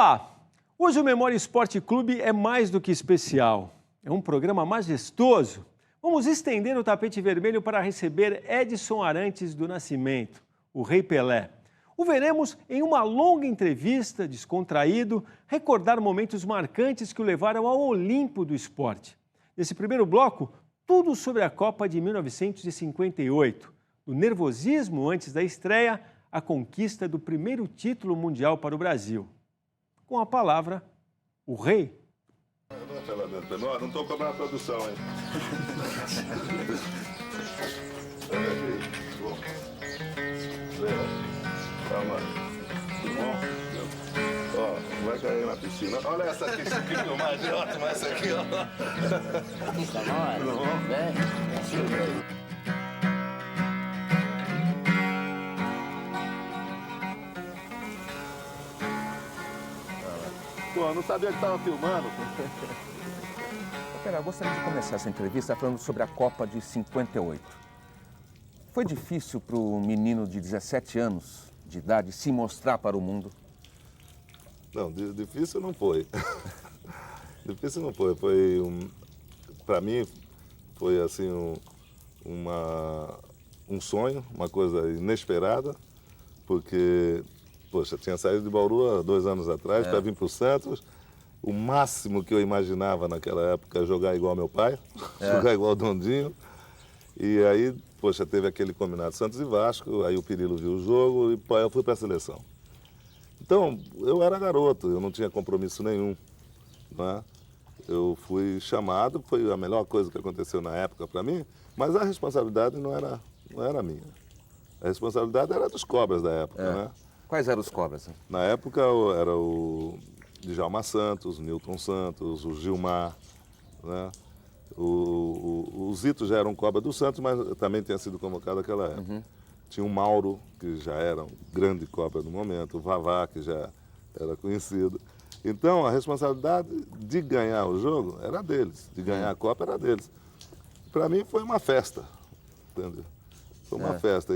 Olá! Hoje o Memória Esporte Clube é mais do que especial. É um programa majestoso. Vamos estender o tapete vermelho para receber Edson Arantes do Nascimento, o Rei Pelé. O veremos em uma longa entrevista, descontraído, recordar momentos marcantes que o levaram ao Olimpo do esporte. Nesse primeiro bloco, tudo sobre a Copa de 1958, do nervosismo antes da estreia, a conquista do primeiro título mundial para o Brasil. Com a palavra, o Rei. Não estou cobrando a produção, hein? Calma. Tudo bom? Ó, vai cair na piscina. Olha essa aqui, que filmagem ótima essa aqui, ó. Aqui está nós. Tudo bom? Bem? Pô, eu não sabia que estava filmando. Pera, eu gostaria de começar essa entrevista falando sobre a Copa de 58. Foi difícil para o menino de 17 anos de idade se mostrar para o mundo? Não, difícil não foi. Difícil não foi. Para mim, foi assim um sonho, uma coisa inesperada, porque, poxa, tinha saído de Bauru há 2 anos atrás para vir para o Santos. O máximo que eu imaginava naquela época é jogar igual meu pai, jogar igual o Dondinho. E aí, poxa, teve aquele combinado Santos e Vasco, aí o Pirillo viu o jogo e eu fui para a seleção. Então, eu era garoto, eu não tinha compromisso nenhum, né? Eu fui chamado, foi a melhor coisa que aconteceu na época para mim, mas a responsabilidade não era minha. A responsabilidade era dos cobras da época, né? Quais eram os cobras? Na época era o Djalma Santos, Nilton Santos, o Gilmar, né? O Zito já era um cobra do Santos, mas também tinha sido convocado naquela época. Tinha o Mauro, que já era um grande cobra no momento, o Vavá, que já era conhecido. Então, a responsabilidade de ganhar o jogo era deles, de ganhar a Copa era deles. Para mim foi uma festa, entendeu? Foi uma festa.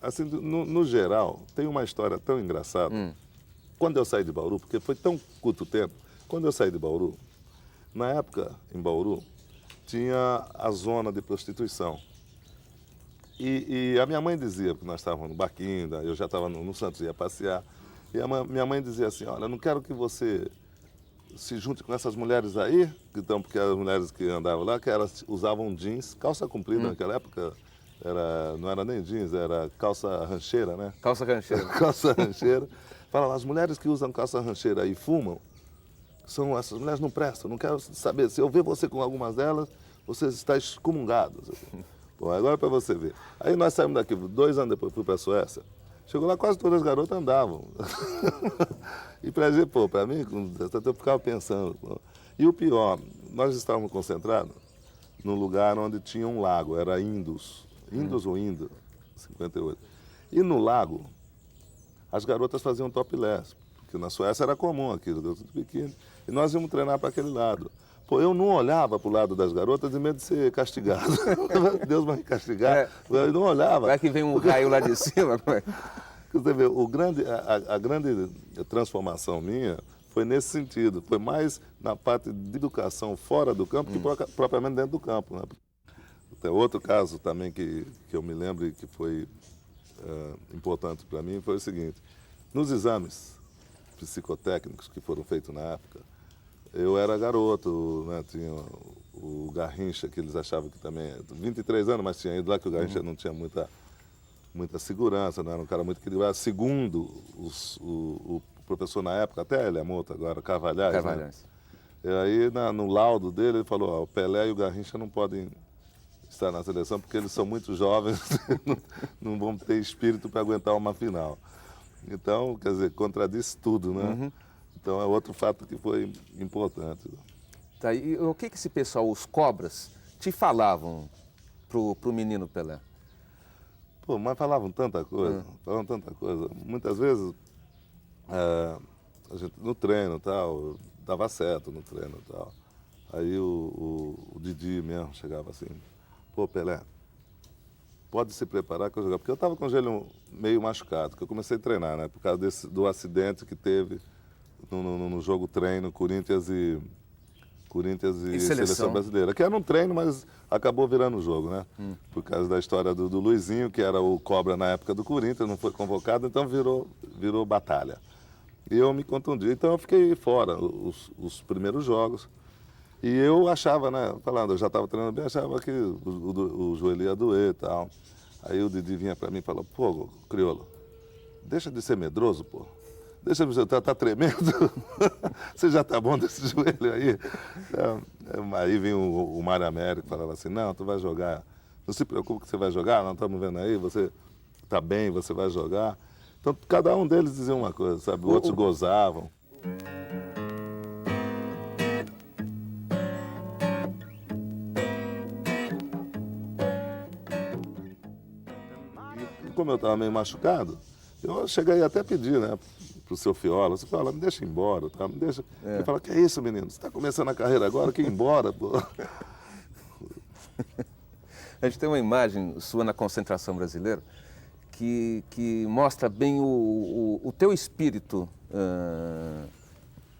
Assim, no geral, tem uma história tão engraçada. Quando eu saí de Bauru, porque foi tão curto tempo, quando eu saí de Bauru, na época, em Bauru, tinha a zona de prostituição. E a minha mãe dizia, porque nós estávamos no barquinho, eu já estava no Santos, ia passear, e minha mãe dizia assim, olha, eu não quero que você se junte com essas mulheres aí, porque as mulheres que andavam lá, que elas usavam jeans, calça comprida naquela época, não era nem jeans, era calça rancheira, né? Calça rancheira. Calça rancheira. Fala, as mulheres que usam calça rancheira e fumam, essas mulheres não prestam, não quero saber. Se eu ver você com algumas delas, você está excomungado. Bom, agora é para você ver. Aí nós saímos daqui, 2 anos depois fui para a Suécia. Chegou lá, quase todas as garotas andavam. E para mim, eu ficava pensando. E o pior, nós estávamos concentrados num lugar onde tinha um lago, era Indus ou Indo, 58. E no lago, as garotas faziam topless, porque na Suécia era comum aquilo, deu tudo biquíni. E nós íamos treinar para aquele lado. Pô, eu não olhava para o lado das garotas de medo de ser castigado. Deus vai me castigar. Eu não olhava. Vai que vem um raio lá de cima. Você vê, a grande transformação minha foi nesse sentido. Foi mais na parte de educação fora do campo que propriamente dentro do campo, né? Tem outro caso também que eu me lembro e que foi importante para mim, foi o seguinte. Nos exames psicotécnicos que foram feitos na época, eu era garoto, né? Tinha o Garrincha, que eles achavam que também... 23 anos, mas tinha ido lá que o Garrincha não tinha muita segurança, não era um cara muito equilibrado. Segundo o professor na época, até ele é morto agora, Carvalhais. Né? E aí, no laudo dele, ele falou, ó, o Pelé e o Garrincha não podem estar na seleção porque eles são muito jovens, não vão ter espírito para aguentar uma final. Então, quer dizer, contradiz tudo, né? Então é outro fato que foi importante. Tá, e o que esse pessoal, os cobras, te falavam pro menino Pelé? Pô, mas falavam tanta coisa, Muitas vezes, a gente, no treino tal, dava certo no treino tal. Aí o Didi mesmo chegava assim, pô, Pelé, pode se preparar que eu jogar. Porque eu estava com o joelho meio machucado, que eu comecei a treinar, né? Por causa do acidente que teve no jogo treino Corinthians e Seleção Brasileira. Que era um treino, mas acabou virando o jogo, né? Por causa da história do Luizinho, que era o cobra na época do Corinthians, não foi convocado, então virou batalha. E eu me contundi. Então eu fiquei fora os primeiros jogos. E eu achava, né, falando, eu já estava treinando bem, achava que o joelho ia doer e tal. Aí o Didi vinha para mim e falou, pô, Criolo, deixa de ser medroso, pô. Deixa de tá tremendo. Você já tá bom desse joelho aí. Aí vinha o Mário Américo e falava assim, não, tu vai jogar. Não se preocupe que você vai jogar, não estamos vendo aí, você tá bem, você vai jogar. Então cada um deles dizia uma coisa, sabe? Outros gozavam. Como eu estava meio machucado, eu cheguei até a pedir, né, pro seu Fiola, você fala, me deixa ir embora, tá? Me deixa. Ele fala, que é isso, menino? Você está começando a carreira agora, que ir embora, pô. A gente tem uma imagem sua na concentração brasileira que mostra bem o teu espírito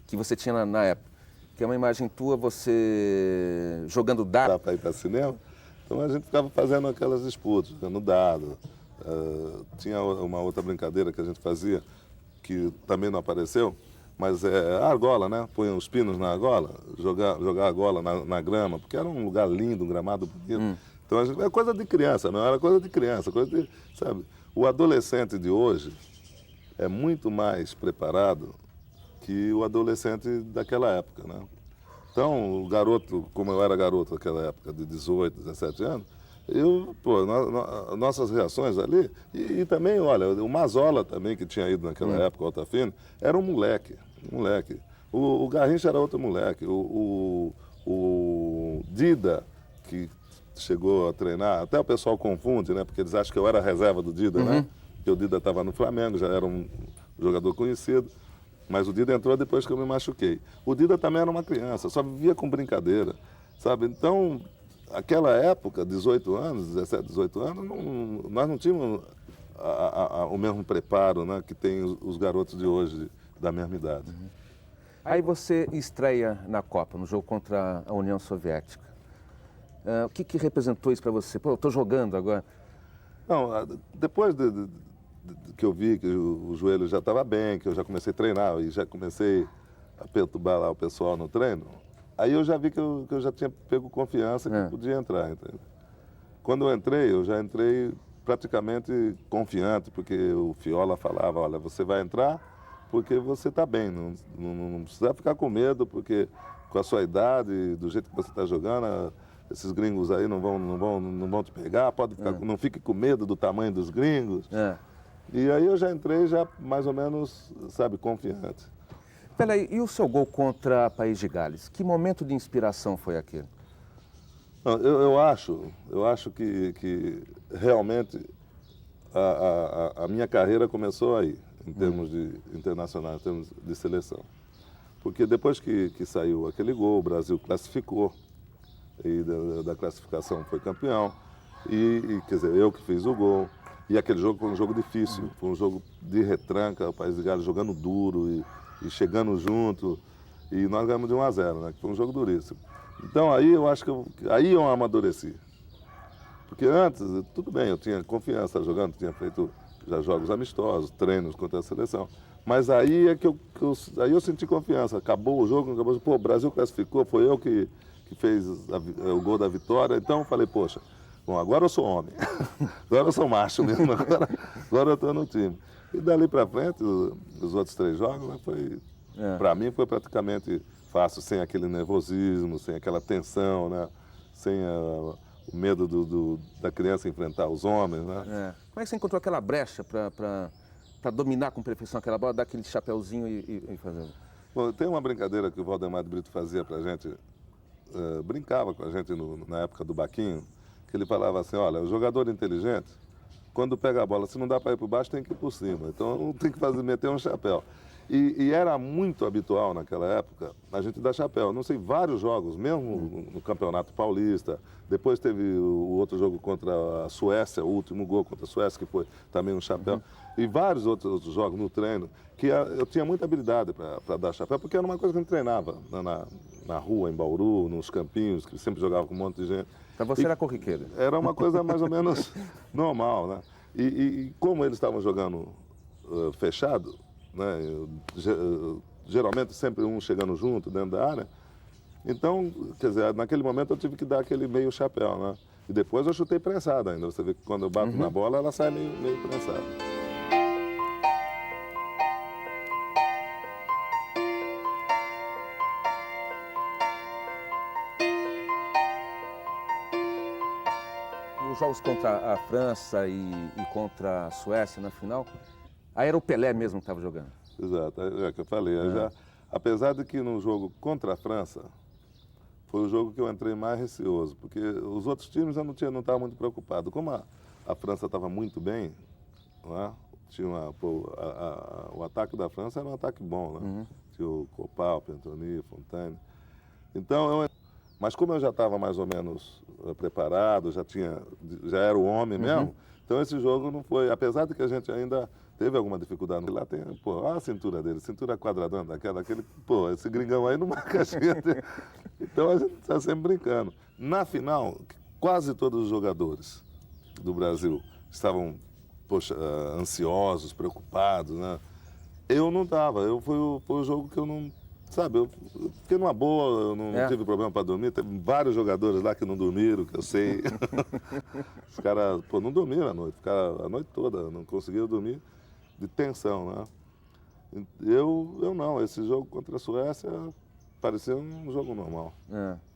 que você tinha na época. Que é uma imagem tua, você jogando dado. Dá para ir para cinema? Então a gente ficava fazendo aquelas disputas, jogando dado. Tinha uma outra brincadeira que a gente fazia, que também não apareceu, mas é a argola, né? Põe os pinos na argola, jogar a argola na grama, porque era um lugar lindo, um gramado bonito. Então a gente, é coisa de criança, não era coisa de criança, coisa de, sabe? O adolescente de hoje é muito mais preparado que o adolescente daquela época, né? Então, o garoto, como eu era garoto naquela época, de 18, 17 anos, nossas reações ali, e também, olha, o Mazola também, que tinha ido naquela época, o Altafino, era um moleque. O Garrincha era outro moleque. O Dida, que chegou a treinar, até o pessoal confunde, né? Porque eles acham que eu era a reserva do Dida, né? Porque o Dida estava no Flamengo, já era um jogador conhecido. Mas o Dida entrou depois que eu me machuquei. O Dida também era uma criança, só vivia com brincadeira, sabe? Então, aquela época, 18 anos, 17, 18 anos, nós não tínhamos o mesmo preparo, né, que tem os garotos de hoje, da mesma idade. Aí você estreia na Copa, no jogo contra a União Soviética. O que representou isso para você? Pô, eu estou jogando agora. Não, depois que eu vi que o joelho já estava bem, que eu já comecei a treinar e já comecei a perturbar lá o pessoal no treino, aí eu já vi que eu já tinha pego confiança que eu podia entrar. Entendeu? Quando eu entrei, eu já entrei praticamente confiante, porque o Fiola falava, olha, você vai entrar porque você está bem, não precisa ficar com medo, porque com a sua idade, do jeito que você está jogando, esses gringos aí não vão te pegar, pode ficar, não fique com medo do tamanho dos gringos. E aí eu já entrei já mais ou menos, sabe, confiante. Peraí, e o seu gol contra País de Gales? Que momento de inspiração foi aquele? Não, eu acho que realmente a minha carreira começou aí, em termos de internacional, em termos de seleção. Porque depois que saiu aquele gol, o Brasil classificou, e da classificação foi campeão, e quer dizer, eu que fiz o gol. E aquele jogo foi um jogo difícil, foi um jogo de retranca, o País de Gales jogando duro e chegando junto. E nós ganhamos de 1-0, né? Que foi um jogo duríssimo. Então aí eu acho que aí eu amadureci. Porque antes, tudo bem, eu tinha confiança jogando, tinha feito já jogos amistosos, treinos contra a seleção. Mas aí é que aí eu senti confiança. Acabou o jogo, pô, o Brasil classificou, foi eu que fez o gol da vitória. Então eu falei, poxa, bom, agora eu sou homem, agora eu sou macho mesmo, agora eu estou no time. E dali para frente, os outros 3 jogos, né, para mim foi praticamente fácil, sem aquele nervosismo, sem aquela tensão, né, sem o medo da criança enfrentar os homens. Né. Como é que você encontrou aquela brecha para dominar com perfeição aquela bola, dar aquele chapeuzinho e fazer? Bom, tem uma brincadeira que o Valdemar de Brito fazia para a gente, brincava com a gente na época do Baquinho, que ele falava assim, olha, o jogador inteligente, quando pega a bola, se não dá para ir por baixo, tem que ir por cima. Então tem que meter um chapéu. E era muito habitual naquela época a gente dar chapéu. Não sei, vários jogos, mesmo no Campeonato Paulista. Depois teve o outro jogo contra a Suécia, o último gol contra a Suécia, que foi também um chapéu. E vários outros jogos no treino, que eu tinha muita habilidade para dar chapéu, porque era uma coisa que a gente treinava na rua, em Bauru, nos campinhos, que sempre jogava com um monte de gente. Então você era corriqueiro. Era uma coisa mais ou menos normal, né? E como eles estavam jogando fechado, né? Geralmente sempre um chegando junto dentro da área. Então, quer dizer, naquele momento eu tive que dar aquele meio chapéu, né? E depois eu chutei prensado ainda. Você vê que quando eu bato na bola, ela sai meio prensada. Os jogos contra a França e contra a Suécia na final, aí era o Pelé mesmo que estava jogando. Exato, é o que eu falei. Apesar de que no jogo contra a França, foi o jogo que eu entrei mais receoso, porque os outros times eu não estava muito preocupado. Como a França estava muito bem, não é? Tinha o ataque da França era um ataque bom, né? Tinha o Copal, Pentoni, Fontaine. Então, mas como eu já estava mais ou menos preparado, já era o homem mesmo, então esse jogo não foi, apesar de que a gente ainda teve alguma dificuldade. Lá tem, pô, olha a cintura dele, cintura quadradona, daquele, pô, esse gringão aí não marca a gente. Então a gente está sempre brincando. Na final, quase todos os jogadores do Brasil estavam, poxa, ansiosos, preocupados, né? Eu não estava, foi o jogo que eu não, sabe, eu fiquei numa boa, eu não tive problema para dormir. Teve vários jogadores lá que não dormiram, que eu sei. Os caras, pô, não dormiram à noite, ficaram a noite toda, não conseguiram dormir de tensão, né? Eu não, esse jogo contra a Suécia parecia um jogo normal.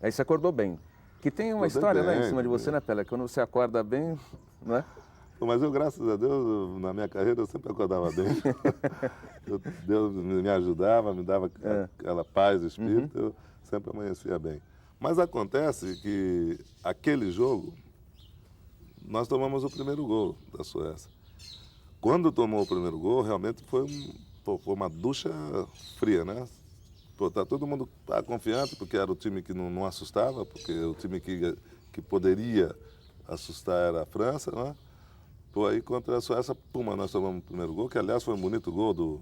Aí você acordou bem. Que tem uma história bem, lá em cima de você, né, Pelé? Quando você acorda bem, não é? Mas eu, graças a Deus, na minha carreira, eu sempre acordava bem. Deus me ajudava, me dava aquela paz de espírito, eu sempre amanhecia bem. Mas acontece que aquele jogo, nós tomamos o primeiro gol da Suécia. Quando tomou o primeiro gol, realmente foi uma ducha fria, né? Pô, tá todo mundo confiante, porque era o time que não assustava, porque o time que poderia assustar era a França, né? Pô, aí contra a Suécia, nós tomamos o primeiro gol, que aliás foi um bonito gol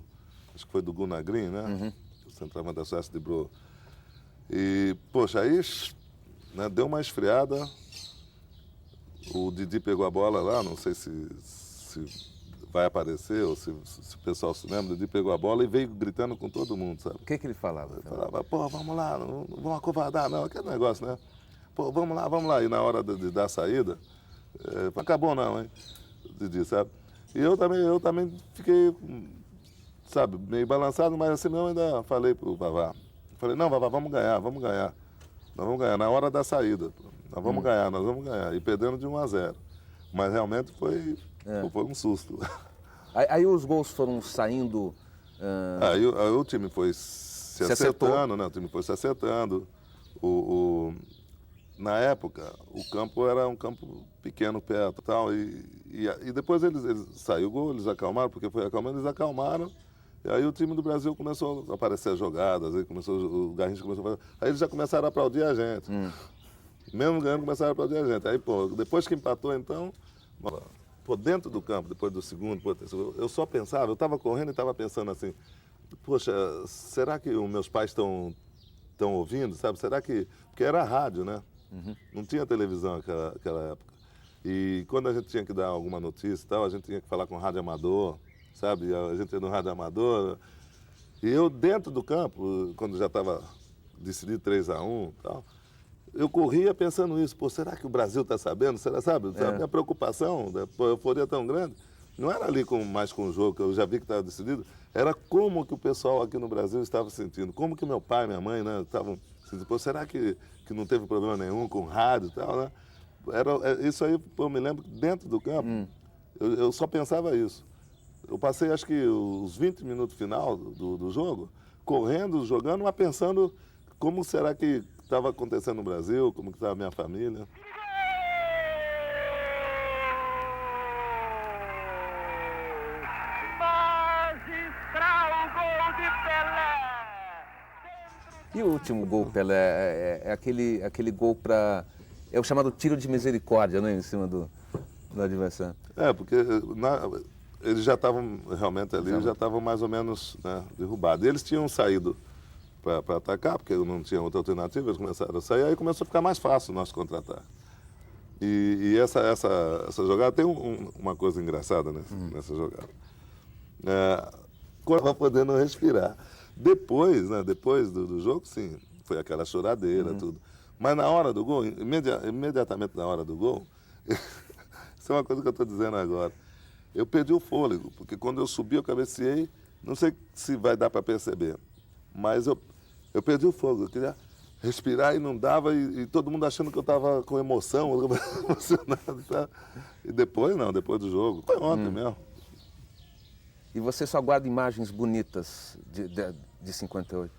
acho que foi do Gunnar Green, né? O centroavante da Suécia driblou. E, poxa, aí, né, deu uma esfriada, o Didi pegou a bola lá, não sei se vai aparecer, ou se o pessoal se lembra, o Didi pegou a bola e veio gritando com todo mundo, sabe? O que ele falava? Ele falava, pô, vamos lá, não vamos acovardar, não, aquele negócio, né? Pô, vamos lá. E na hora de dar a saída, acabou não, hein? Didi, sabe? E eu também fiquei, sabe, meio balançado, mas assim mesmo ainda falei pro Vavá. Falei, não, Vavá, vamos ganhar. Nós vamos ganhar, na hora da saída. Nós vamos ganhar. E perdendo de 1-0. Mas realmente foi um susto. Aí os gols foram saindo... Aí o time foi se acertando, né? O time foi se acertando. Na época, o campo era um campo pequeno, perto e tal. E depois saiu o gol, eles acalmaram, porque foi acalmando, eles acalmaram. E aí o time do Brasil começou a aparecer as jogadas, aí o Garrincha começou a fazer. Aí eles já começaram a aplaudir a gente. Mesmo ganhando, começaram a aplaudir a gente. Aí, pô, depois que empatou, então, pô, dentro do campo, depois do segundo, terceiro, eu só pensava, eu estava correndo e estava pensando assim, poxa, será que os meus pais estão ouvindo, sabe? Será que... Porque era rádio, né? Não tinha televisão naquela época. E quando a gente tinha que dar alguma notícia e tal, a gente tinha que falar com o rádio amador, sabe? A gente ia no rádio amador. E eu, dentro do campo, quando já estava decidido 3-1 e tal, eu corria pensando isso. Pô, será que o Brasil está sabendo? Será, sabe? A minha preocupação, a euforia tão grande, não era ali mais com o jogo, que eu já vi que estava decidido, era como que o pessoal aqui no Brasil estava sentindo. Como que meu pai e minha mãe, né, estavam sentindo. Pô, será que não teve problema nenhum com rádio e tal, né? Isso aí, eu me lembro, dentro do campo, eu só pensava isso. Eu passei, acho que, os 20 minutos final do jogo, correndo, jogando, mas pensando como será que estava acontecendo no Brasil, como que estava a minha família. Magistral gol de E o último gol, Pelé, é aquele gol para... É o chamado tiro de misericórdia, né? Em cima do adversário. Porque eles já estavam realmente ali, já estavam mais ou menos, né, derrubados. E eles tinham saído para atacar, porque não tinha outra alternativa, eles começaram a sair, aí começou a ficar mais fácil o nosso contra-ataque. E essa jogada tem uma coisa engraçada nessa jogada. Quando estava podendo respirar. Depois, né, depois do jogo, sim, foi aquela choradeira, tudo. Mas na hora do gol, imediatamente na hora do gol, isso é uma coisa que eu estou dizendo agora, eu perdi o fôlego, porque quando eu subi, eu cabeceei, não sei se vai dar para perceber, mas eu perdi o fôlego, eu queria respirar e não dava, e todo mundo achando que eu estava com emoção, emocionado e tal. E depois não, depois do jogo, foi ontem mesmo. E você só guarda imagens bonitas de 58?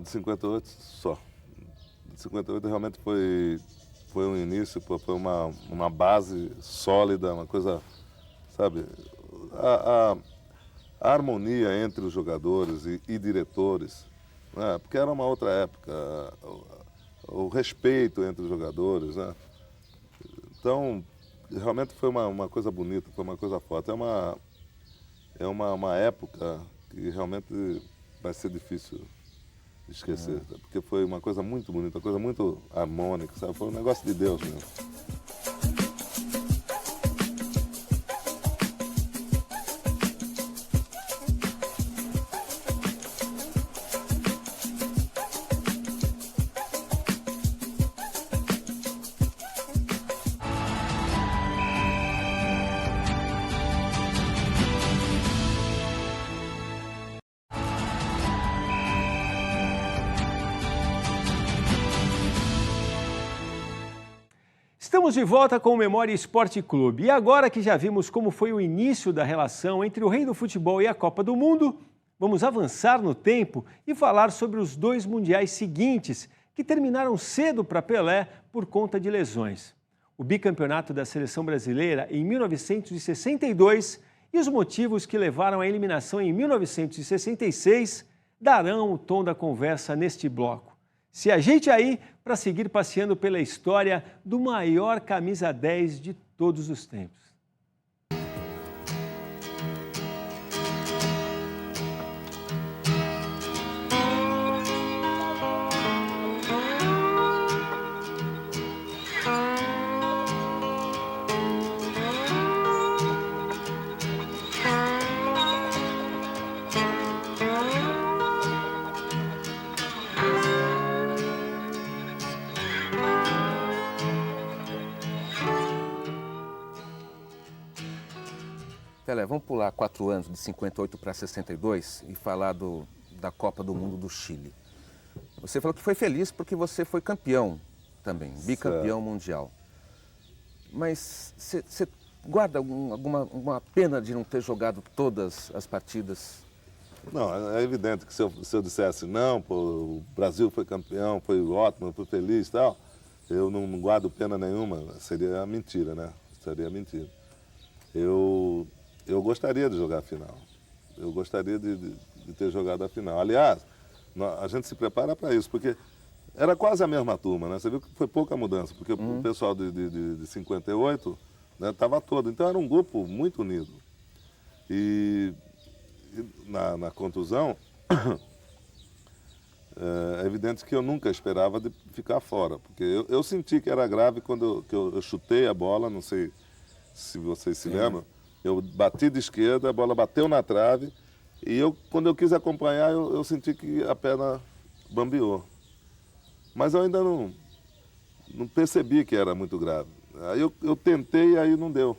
De 58 só. De 58 realmente foi um início, foi uma base sólida, uma coisa, sabe? A harmonia entre os jogadores e diretores, né? Porque era uma outra época, o respeito entre os jogadores, né? Então, realmente foi uma coisa bonita, foi uma coisa forte. É uma época que realmente vai ser difícil de esquecer, porque foi uma coisa muito bonita, uma coisa muito harmônica, sabe? Foi um negócio de Deus mesmo. Estamos de volta com o Memória Esporte Clube. E agora que já vimos como foi o início da relação entre o rei do futebol e a Copa do Mundo, vamos avançar no tempo e falar sobre os 2 mundiais seguintes, que terminaram cedo para Pelé por conta de lesões. O bicampeonato da seleção brasileira em 1962 e os motivos que levaram à eliminação em 1966 darão o tom da conversa neste bloco. Se ajeite aí para seguir passeando pela história do maior camisa 10 de todos os tempos. Pelé, vamos pular 4 anos, de 58 para 62, e falar da Copa do Mundo do Chile. Você falou que foi feliz porque você foi campeão também, bicampeão mundial. Mas você guarda alguma pena de não ter jogado todas as partidas? Não, é evidente que se eu dissesse não, pô, o Brasil foi campeão, foi ótimo, foi feliz e tal, eu não guardo pena nenhuma, seria mentira, né? Seria mentira. Eu gostaria de jogar a final. Eu gostaria de ter jogado a final. Aliás, a gente se prepara para isso, porque era quase a mesma turma, né? Você viu que foi pouca mudança, porque o pessoal de 58 estava todo. Então era um grupo muito unido. E na contusão, é evidente que eu nunca esperava de ficar fora, porque eu senti que era grave quando eu chutei a bola, não sei se vocês se lembram. Eu bati de esquerda, a bola bateu na trave e quando eu quis acompanhar, eu senti que a perna bambeou. Mas eu ainda não percebi que era muito grave. Aí eu tentei e aí não deu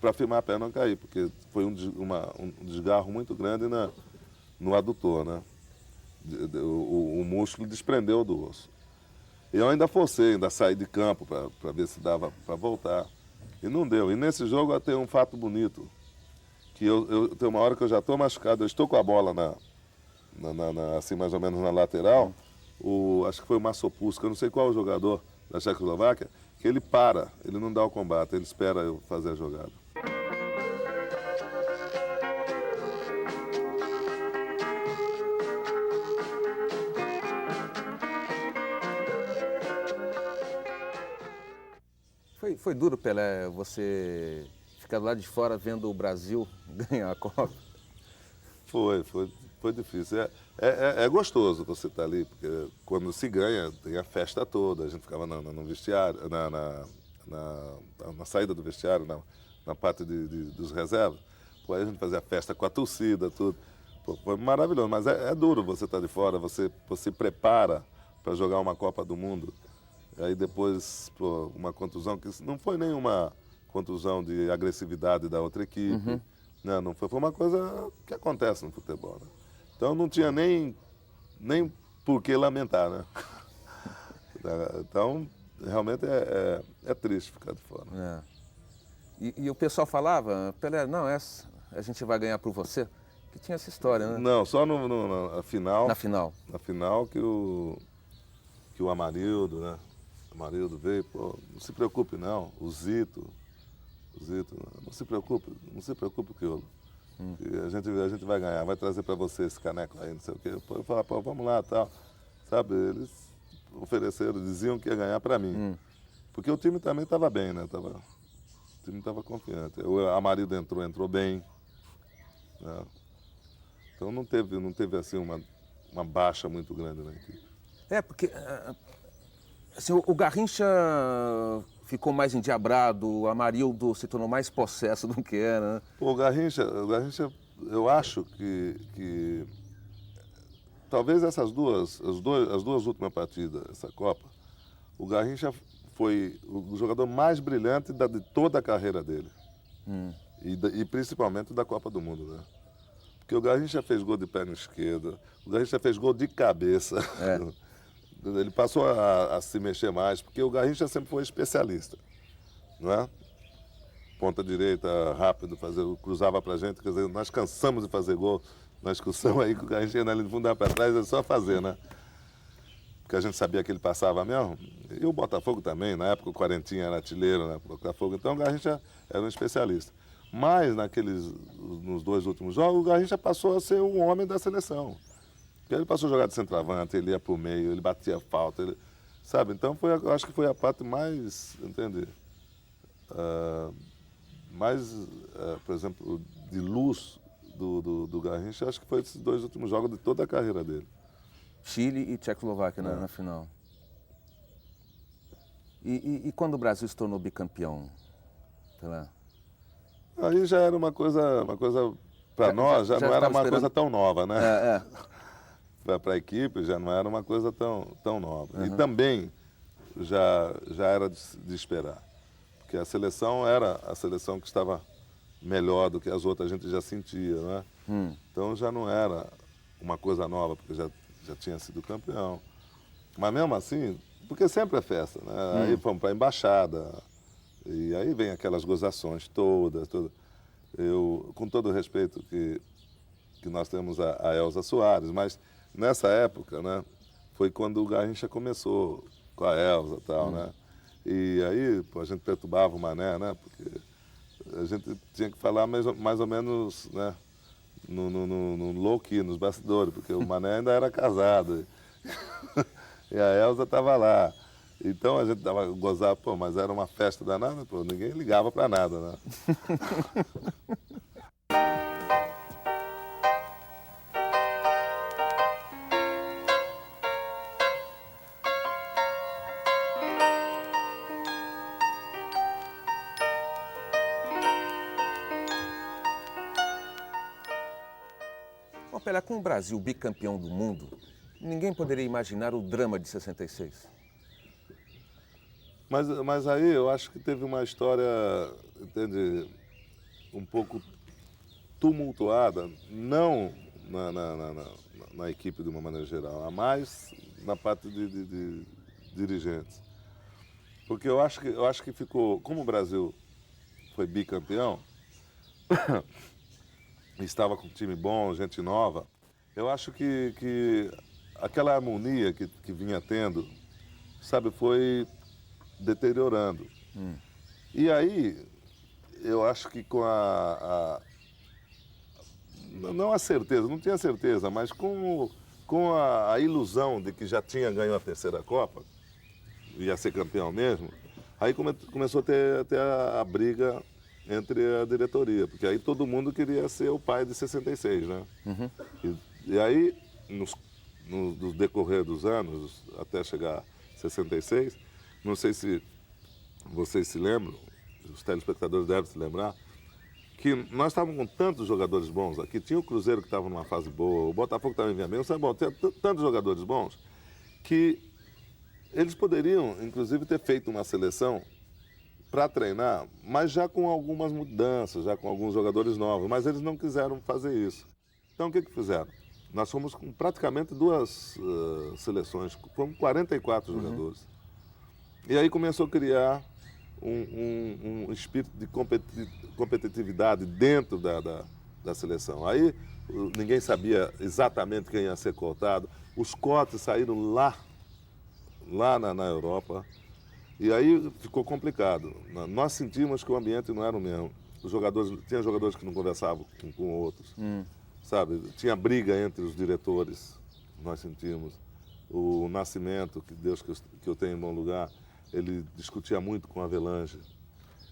para firmar a perna não cair, porque foi um desgarro muito grande no adutor, né? O músculo desprendeu do osso. Eu ainda forcei, ainda saí de campo para ver se dava para voltar. E não deu. E nesse jogo eu tenho um fato bonito, que eu tenho uma hora que eu já estou machucado, eu estou com a bola assim mais ou menos na lateral, acho que foi o Masopusca, eu não sei qual é o jogador da Tchecoslováquia, que ele não dá o combate, ele espera eu fazer a jogada. foi duro, Pelé, você ficar do lado de fora vendo o Brasil ganhar a Copa? Foi difícil. É gostoso você estar ali, porque quando se ganha, tem a festa toda. A gente ficava no vestiário, na saída do vestiário, na parte dos reservas. Pô, aí a gente fazia festa com a torcida, tudo. Pô, foi maravilhoso, mas é duro você estar de fora, você prepara para jogar uma Copa do Mundo. Aí depois, pô, uma contusão, que não foi nenhuma contusão de agressividade da outra equipe. Não foi uma coisa que acontece no futebol. Né? Então não tinha nem por que lamentar, né? Então, realmente é triste ficar de fora. E o pessoal falava, Pelé, não, a gente vai ganhar por você, que tinha essa história, né? Não, só na final. Na final. Na final que o Amarildo, né? O Amarildo veio, pô, não se preocupe não, o Zito, não se preocupe, Criolo. A gente vai ganhar, vai trazer para você esse caneco aí, não sei o quê. Eu falava, pô, vamos lá, tal. Sabe, eles ofereceram, diziam que ia ganhar para mim. Porque o time também estava bem, né? O time estava confiante. O Amarildo entrou bem. Né? Então não teve assim uma baixa muito grande na equipe. Porque assim, o Garrincha ficou mais endiabrado, o Amarildo se tornou mais possesso do que era, né? Pô, o Garrincha, eu acho que talvez as duas últimas partidas dessa Copa, o Garrincha foi o jogador mais brilhante de toda a carreira dele. E principalmente da Copa do Mundo, né? Porque o Garrincha fez gol de perna esquerda, o Garrincha fez gol de cabeça. Ele passou a se mexer mais, porque o Garrincha sempre foi especialista, não é? Ponta direita, rápido, cruzava pra gente, quer dizer, nós cansamos de fazer gol na excursão aí, que o Garrincha ia ali no fundo, dava pra trás, era só fazer, né? Porque a gente sabia que ele passava mesmo. E o Botafogo também, na época o Quarentinha era artilheiro, né? O Botafogo, então o Garrincha era um especialista. Mas nos dois últimos jogos, o Garrincha passou a ser o homem da seleção. Ele passou a jogar de centroavante, ele ia para o meio, ele batia falta, sabe? Então eu acho que foi a parte mais, entende? Por exemplo, de luz do Garrincha, acho que foi esses dois últimos jogos de toda a carreira dele. Chile e Tchecoslováquia na final. E quando o Brasil se tornou bicampeão? Pelé? Aí já era uma coisa para nós, já não era uma coisa tão nova, né? Para a equipe já não era uma coisa tão nova. E também já era de esperar. Porque a seleção era a seleção que estava melhor do que as outras, a gente já sentia, né? Então já não era uma coisa nova, porque já tinha sido campeão. Mas mesmo assim, porque sempre é festa, né? Aí fomos para a embaixada, e aí vem aquelas gozações todas. Eu, com todo o respeito que nós temos a Elza Soares, mas nessa época, né, foi quando o Garrincha começou com a Elza e tal, né? E aí, pô, a gente perturbava o Mané, né? Porque a gente tinha que falar mais ou menos, né, no low-key, nos bastidores, porque o Mané ainda era casado. E a Elza estava lá. Então a gente dava gozar, pô, mas era uma festa danada, pô, ninguém ligava para nada, né? Bom, Pelé, com o Brasil bicampeão do mundo, ninguém poderia imaginar o drama de 66. Mas aí eu acho que teve uma história, entende, um pouco tumultuada, não na equipe de uma maneira geral, a mais na parte de dirigentes. Porque eu acho que ficou, como o Brasil foi bicampeão, estava com um time bom, gente nova, eu acho que aquela harmonia que vinha tendo, sabe, foi deteriorando. E aí, eu acho que com não a certeza, não tinha certeza, mas com a ilusão de que já tinha ganho a terceira Copa, ia ser campeão mesmo, Aí começou a ter a briga entre a diretoria, porque aí todo mundo queria ser o pai de 66, né? E aí, no decorrer dos anos, até chegar a 66, não sei se vocês se lembram, os telespectadores devem se lembrar, que nós estávamos com tantos jogadores bons aqui. Tinha o Cruzeiro que estava numa fase boa, o Botafogo estava em vinha bem, o São Paulo tinha tantos jogadores bons que eles poderiam, inclusive, ter feito uma seleção para treinar, mas já com algumas mudanças, já com alguns jogadores novos, mas eles não quiseram fazer isso. Então, o que fizeram? Nós fomos com praticamente duas seleções, fomos 44 jogadores. E aí começou a criar um espírito de competitividade dentro da seleção. Aí ninguém sabia exatamente quem ia ser cotado. Os cotes saíram lá na Europa. E aí ficou complicado. Nós sentimos que o ambiente não era o mesmo. Tinha jogadores que não conversavam com outros. Sabe? Tinha briga entre os diretores, nós sentimos. O Nascimento, que Deus que eu tenho em bom lugar, ele discutia muito com a Avelange,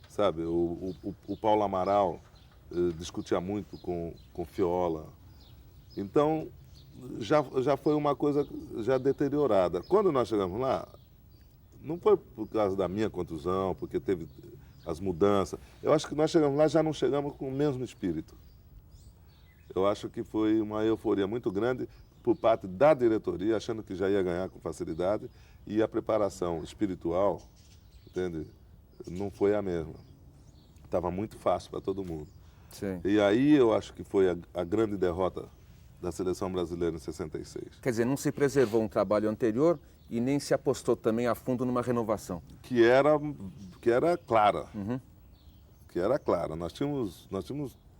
sabe? O Paulo Amaral discutia muito com Fiola. Então, já foi uma coisa já deteriorada. Quando nós chegamos lá, não foi por causa da minha contusão, porque teve as mudanças. Eu acho que nós chegamos lá, já não chegamos com o mesmo espírito. Eu acho que foi uma euforia muito grande por parte da diretoria, achando que já ia ganhar com facilidade, e a preparação espiritual, entende? Não foi a mesma. Estava muito fácil para todo mundo. Sim. E aí eu acho que foi a grande derrota da seleção brasileira em 66. Quer dizer, não se preservou um trabalho anterior e nem se apostou também a fundo numa renovação. Que era clara. Que era clara. Nós tínhamos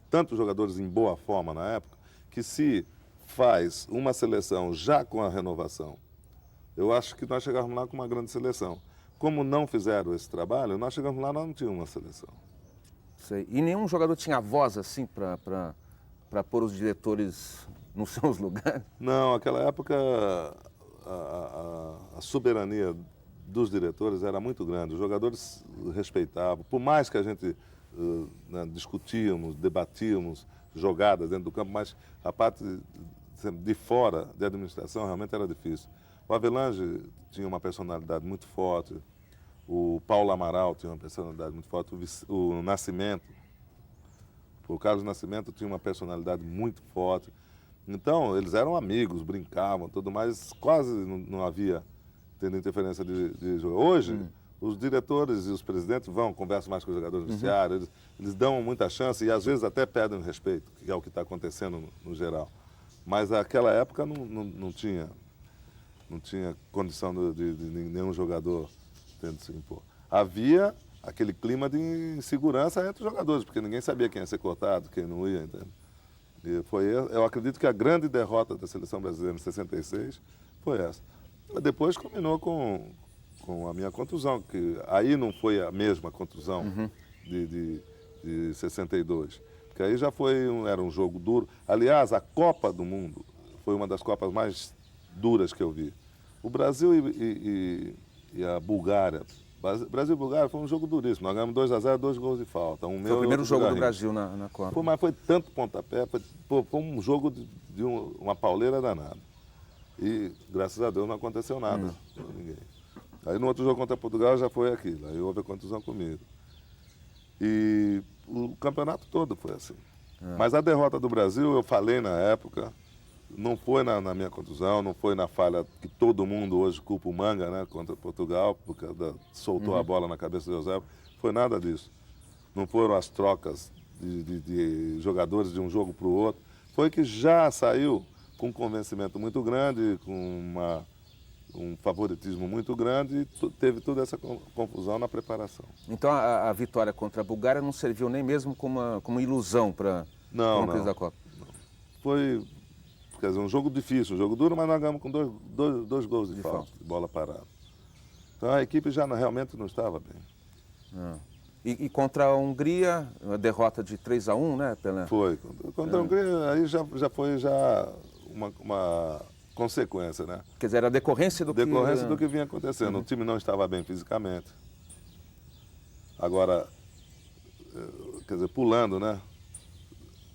tantos jogadores em boa forma na época, que se faz uma seleção já com a renovação, eu acho que nós chegávamos lá com uma grande seleção. Como não fizeram esse trabalho, nós chegamos lá e não tínhamos uma seleção. Sei. E nenhum jogador tinha voz assim para pôr os diretores nos seus lugares? Não, naquela época a soberania dos diretores era muito grande. Os jogadores respeitavam. Por mais que a gente discutíamos, debatíamos jogadas dentro do campo, mas a parte de fora de administração realmente era difícil. O Avelange tinha uma personalidade muito forte, o Paulo Amaral tinha uma personalidade muito forte, o Nascimento, o Carlos Nascimento tinha uma personalidade muito forte. Então, eles eram amigos, brincavam, tudo mais, quase não havia tendo interferência de jogo. Hoje, os diretores e os presidentes conversam mais com os jogadores do vestiário, eles dão muita chance e às vezes até pedem respeito, que é o que está acontecendo no geral. Mas naquela época não tinha condição de nenhum jogador tendo se impor. Havia aquele clima de insegurança entre os jogadores, porque ninguém sabia quem ia ser cortado, quem não ia, entende? E eu acredito que a grande derrota da seleção brasileira em 66 foi essa. Mas depois combinou com a minha contusão, que aí não foi a mesma contusão de 62. Porque aí já era um jogo duro. Aliás, a Copa do Mundo foi uma das Copas mais duras que eu vi. O Brasil e a Bulgária. Brasil e Bulgária foi um jogo duríssimo. Nós ganhamos 2-0, 2 gols de falta. Foi o primeiro jogo do Brasil na Copa. Mas foi tanto pontapé, foi um jogo de uma pauleira danada. E, graças a Deus, não aconteceu nada com ninguém. Aí no outro jogo contra Portugal já foi aquilo. Aí houve a contusão comigo. E o campeonato todo foi assim. Mas a derrota do Brasil, eu falei na época, não foi na minha contusão, não foi na falha que todo mundo hoje culpa o Manga, né, contra Portugal, porque soltou a bola na cabeça do José. Foi nada disso. Não foram as trocas de jogadores de um jogo para o outro. Foi que já saiu com um convencimento muito grande, com um favoritismo muito grande e teve toda essa confusão na preparação. Então a vitória contra a Bulgária não serviu nem mesmo como ilusão para a crise da Copa? Não. Foi, quer dizer, um jogo difícil, um jogo duro, mas nós ganhamos com dois gols de falta, de bola parada. Então a equipe já realmente não estava bem. E contra a Hungria, a derrota de 3-1, né, Pelé? Foi. Contra a Hungria, aí já foi uma consequência, né? Quer dizer, era decorrência do que vinha acontecendo. O time não estava bem fisicamente. Agora, quer dizer, pulando, né?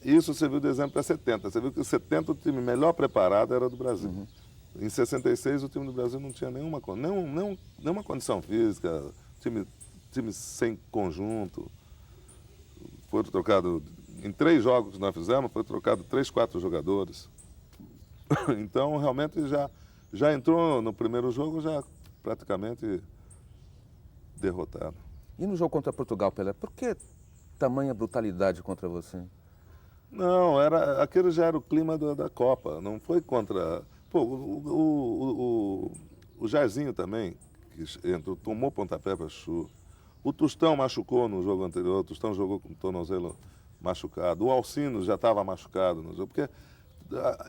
Isso serviu de exemplo para 70. Você viu que 70 o time melhor preparado era do Brasil. Em 66 o time do Brasil não tinha nenhuma condição física, time sem conjunto. Foi trocado, em 3 jogos que nós fizemos, foi trocado 3, 4 jogadores. Então, realmente, já entrou no primeiro jogo, já praticamente derrotado. E no jogo contra Portugal, Pelé, por que tamanha brutalidade contra você? Não, aquele já era o clima da Copa, não foi contra... Pô, o Jairzinho também, que entrou, tomou pontapé para Chuchu. O Tostão machucou no jogo anterior, o Tostão jogou com o tornozelo machucado. O Alcino já estava machucado no jogo, porque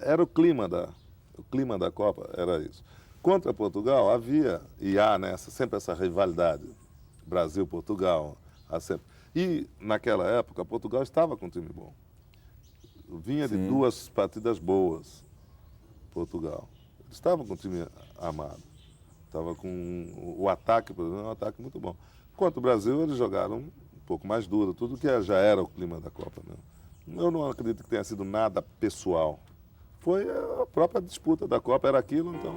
era o clima da Copa, era isso. Contra Portugal havia, e há sempre essa rivalidade, Brasil-Portugal, e naquela época Portugal estava com um time bom. Vinha de 2 partidas boas, Portugal. Eles estavam com o time armado. Estava com o ataque, por exemplo, um ataque muito bom. Quanto o Brasil, eles jogaram um pouco mais duro, tudo que já era o clima da Copa mesmo. Eu não acredito que tenha sido nada pessoal. Foi a própria disputa da Copa, era aquilo, então...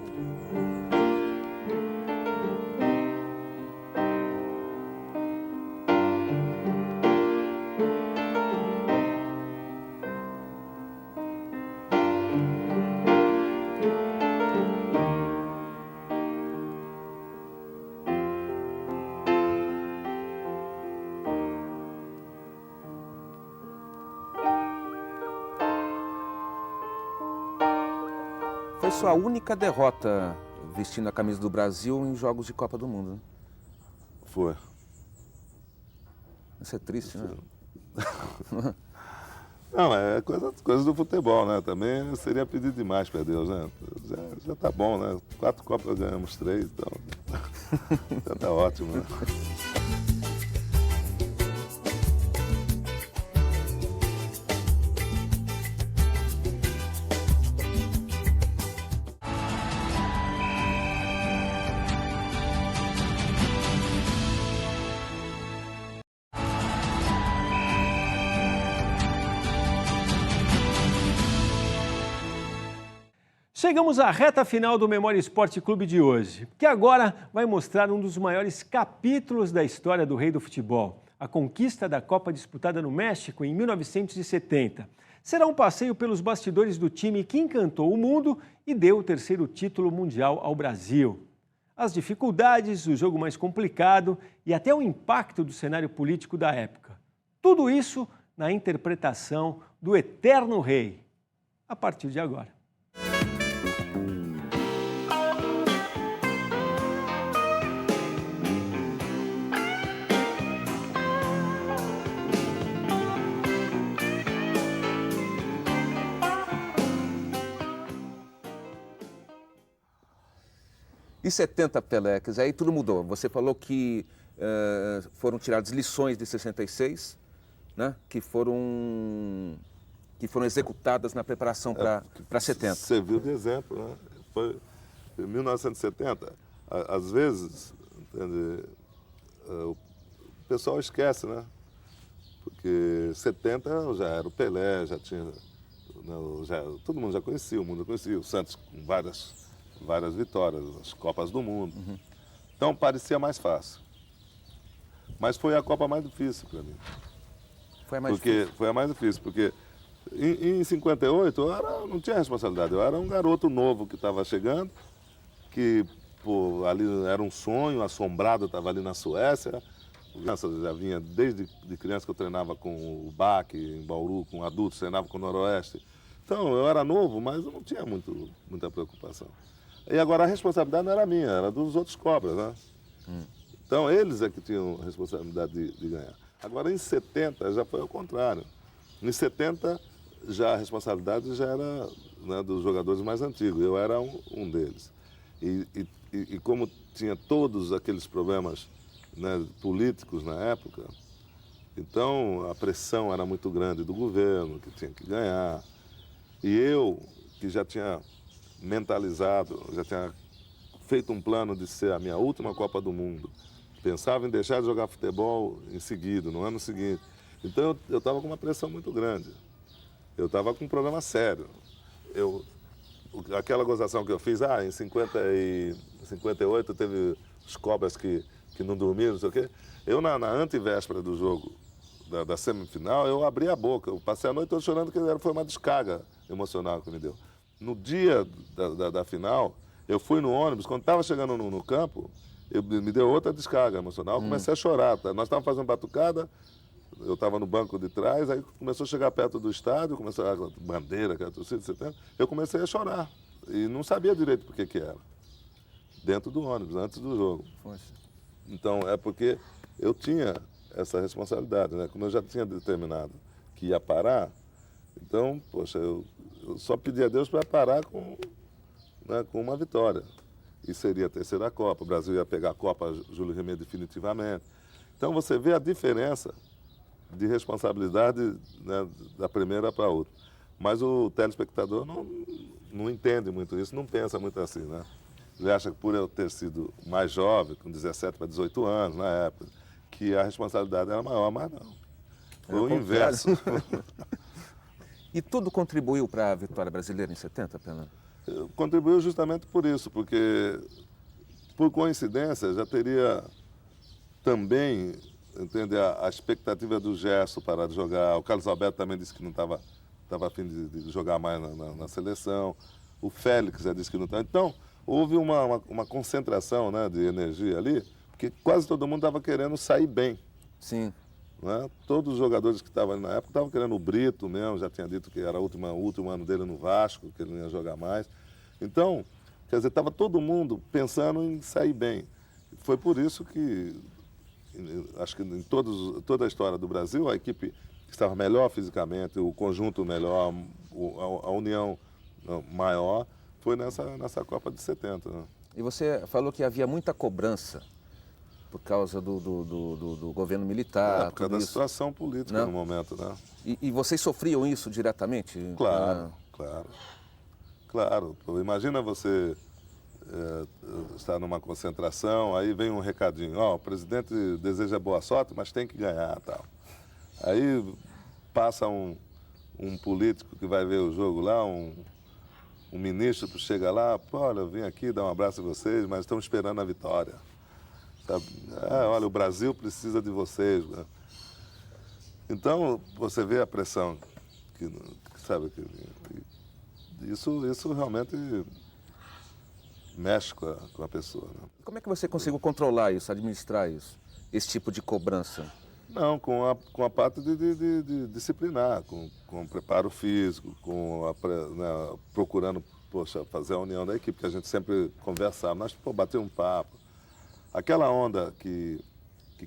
Foi sua única derrota vestindo a camisa do Brasil em jogos de Copa do Mundo, né? Foi. Isso é triste, né? Não, é coisa do futebol, né? Também seria pedir demais para Deus, né? Já tá bom, né? 4 Copas ganhamos 3, então já tá ótimo, né? Chegamos à reta final do Memória Esporte Clube de hoje, que agora vai mostrar um dos maiores capítulos da história do rei do futebol, a conquista da Copa disputada no México em 1970. Será um passeio pelos bastidores do time que encantou o mundo e deu o 3º título mundial ao Brasil. As dificuldades, o jogo mais complicado e até o impacto do cenário político da época. Tudo isso na interpretação do Eterno Rei, a partir de agora. E 70, Pelé, quer dizer, aí tudo mudou. Você falou que foram tiradas lições de 66, né? que foram executadas na preparação para 70. Serviu de exemplo, né? Foi em 1970. Às vezes, entende, o pessoal esquece, né? Porque 70 já era o Pelé, já tinha... todo mundo já conhecia, o mundo já conhecia. O Santos com várias vitórias, as Copas do Mundo. Então parecia mais fácil. Mas foi a Copa mais difícil para mim. Foi a mais difícil? Foi a mais difícil, porque em 58 eu não tinha responsabilidade. Eu era um garoto novo que estava chegando, que ali era um sonho, assombrado, estava ali na Suécia. Eu já vinha desde de criança que eu treinava com o BAC, em Bauru, com adultos, treinava com o Noroeste. Então eu era novo, mas eu não tinha muita preocupação. E agora a responsabilidade não era minha, era dos outros cobras, né? Então eles é que tinham a responsabilidade de ganhar. Agora em 70 já foi ao contrário. Em 70 já a responsabilidade já era, né, dos jogadores mais antigos, eu era um deles. E como tinha todos aqueles problemas, né, políticos na época, então a pressão era muito grande do governo, que tinha que ganhar. E eu, que já tinha mentalizado, já tinha feito um plano de ser a minha última Copa do Mundo, pensava em deixar de jogar futebol em seguida, no ano seguinte. Então eu estava com uma pressão muito grande. Eu estava com um problema sério. Aquela gozação que eu fiz, em 58 teve os cobras que não dormiram, não sei o quê. Eu, na antevéspera do jogo, da semifinal, eu abri a boca. Eu passei a noite toda chorando, porque foi uma descarga emocional que me deu. No dia da final, eu fui no ônibus, quando estava chegando no campo, me deu outra descarga emocional, eu comecei a chorar. Tá? Nós estávamos fazendo batucada, eu estava no banco de trás, aí começou a chegar perto do estádio, começou a bandeira, aquela torcida de 70, eu comecei a chorar. E não sabia direito por que era. Dentro do ônibus, antes do jogo. Poxa. Então, é porque eu tinha essa responsabilidade, né? Como eu já tinha determinado que ia parar, então, poxa, eu só pedi a Deus para parar com uma vitória. E seria a terceira Copa, o Brasil ia pegar a Copa Júlio Rimet definitivamente. Então, você vê a diferença de responsabilidade, né, da primeira para a outra. Mas o telespectador não entende muito isso, não pensa muito assim, né? Ele acha que por eu ter sido mais jovem, com 17 para 18 anos na época, que a responsabilidade era maior, mas não. Foi o inverso. E tudo contribuiu para a vitória brasileira em 70, Pelé? Contribuiu justamente por isso, porque, por coincidência, já teria também, entende, a expectativa do Gerson parar de jogar. O Carlos Alberto também disse que não estava a fim de jogar mais na seleção. O Félix já disse que não estava. Então, houve uma concentração, né, de energia ali, porque quase todo mundo estava querendo sair bem. Sim. Né? Todos os jogadores que estavam ali na época estavam querendo. O Brito mesmo, já tinha dito que era o último ano dele no Vasco, que ele não ia jogar mais. Então, quer dizer, estava todo mundo pensando em sair bem. Foi por isso que, acho que em toda a história do Brasil, a equipe que estava melhor fisicamente, o conjunto melhor, a união maior, foi nessa Copa de 70. Né? E você falou que havia muita cobrança por causa do governo militar. Por causa da situação política, né, no momento, né? E vocês sofriam isso diretamente? Claro. Imagina você estar numa concentração, aí vem um recadinho, o presidente deseja boa sorte, mas tem que ganhar, tal. Aí passa um político que vai ver o jogo lá, um ministro que chega lá, olha, eu vim aqui dar um abraço a vocês, mas estamos esperando a vitória. Sabe? Olha, o Brasil precisa de vocês. Né? Então, você vê a pressão, sabe, isso realmente mexe com a pessoa. Né? Como é que você conseguiu controlar isso, administrar isso, esse tipo de cobrança? Não, com a parte de disciplinar, com o preparo físico, procurando, fazer a união da equipe, que a gente sempre conversava, nós bater um papo. Aquela onda que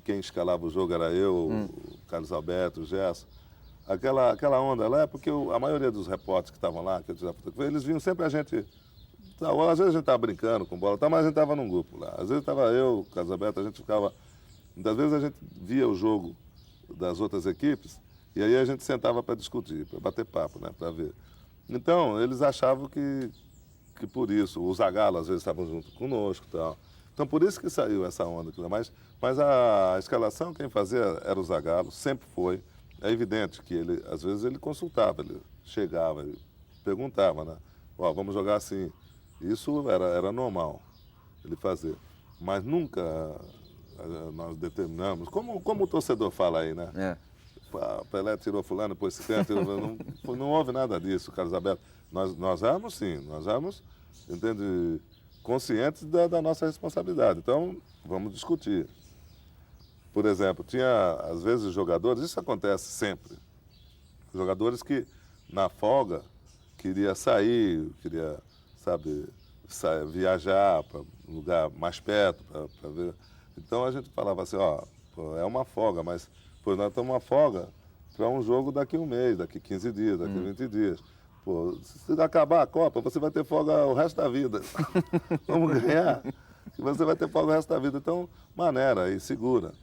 quem escalava o jogo era eu, o Carlos Alberto, o Gerson, aquela onda lá é porque a maioria dos repórteres que estavam lá, eles vinham sempre a gente. Às vezes a gente estava brincando com bola, mas a gente estava num grupo lá. Às vezes estava eu, o Carlos Alberto, a gente ficava. Muitas vezes a gente via o jogo das outras equipes e aí a gente sentava para discutir, para bater papo, né, para ver. Então, eles achavam que por isso, o Zagallo às vezes estavam junto conosco e tal. Então, por isso que saiu essa onda. Mas a escalação quem fazia era o Zagallo, sempre foi. É evidente que ele, às vezes, ele consultava, ele chegava, ele perguntava, né? Vamos jogar assim. Isso era normal ele fazer. Mas nunca nós determinamos, como o torcedor fala aí, né? Pelé tirou fulano, depois ciclano, não houve nada disso, Carlos Alberto. Nós éramos, sim, entende, conscientes da nossa responsabilidade. Então, vamos discutir. Por exemplo, tinha, às vezes, jogadores, isso acontece sempre, jogadores que, na folga, queria sair, sabe, viajar para um lugar mais perto, para ver. Então, a gente falava assim, é uma folga, mas nós estamos uma folga para um jogo daqui a um mês, daqui 15 dias, daqui 20 dias. Se acabar a Copa, você vai ter folga o resto da vida. Vamos ganhar, e você vai ter folga o resto da vida. Então, maneira e segura.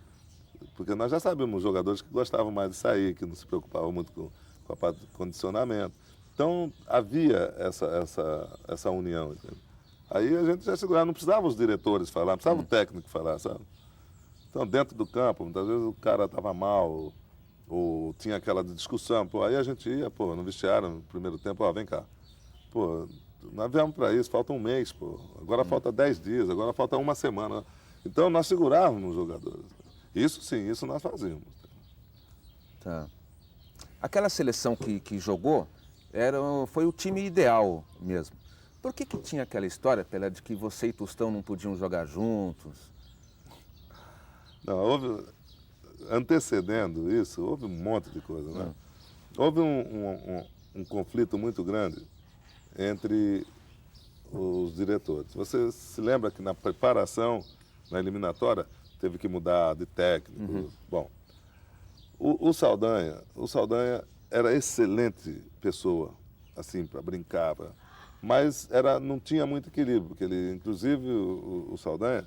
Porque nós já sabíamos jogadores que gostavam mais de sair, que não se preocupavam muito com a parte do condicionamento. Então, havia essa união. Entendeu? Aí a gente já segurava, não precisava os diretores falar, não precisava o técnico falar, sabe? Então, dentro do campo, muitas vezes o cara estava mal, ou tinha aquela discussão. Pô, aí a gente ia, pô, no vestiário, no primeiro tempo, ó, vem cá. Pô, nós viemos para isso, falta um mês, pô. Agora falta 10 dias, agora falta uma semana. Então, nós segurávamos os jogadores. Isso sim, isso nós fazíamos. Tá. Aquela seleção que jogou foi o time ideal mesmo. Por que tinha aquela história, Pelé, de que você e Tostão não podiam jogar juntos? Não, antecedendo isso, houve um monte de coisa, né? Houve um conflito muito grande entre os diretores. Você se lembra que na preparação, na eliminatória, teve que mudar de técnico. Bom, o Saldanha era excelente pessoa, assim, para brincar, mas não tinha muito equilíbrio, porque ele, inclusive, o Saldanha,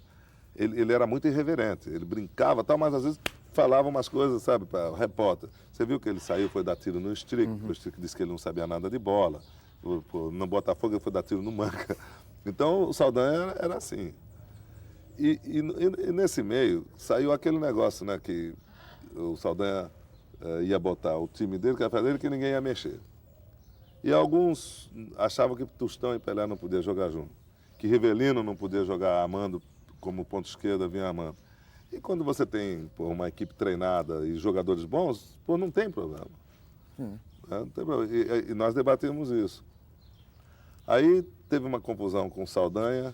ele era muito irreverente, ele brincava tal, mas às vezes falava umas coisas, sabe, para o repórter. Você viu que ele saiu, foi dar tiro no Strick, o Strick disse que ele não sabia nada de bola, no Botafogo ele foi dar tiro no Manca. Então o Saldanha era assim. E nesse meio saiu aquele negócio, né, que o Saldanha ia botar o time dele, que era dele, que ninguém ia mexer. E alguns achavam que Tostão e Pelé não podiam jogar junto, que Rivelino não podia jogar Armando como ponto esquerda, vinha Armando. E quando você tem uma equipe treinada e jogadores bons, não tem problema. Não tem problema. E nós debatimos isso. Aí teve uma confusão com o Saldanha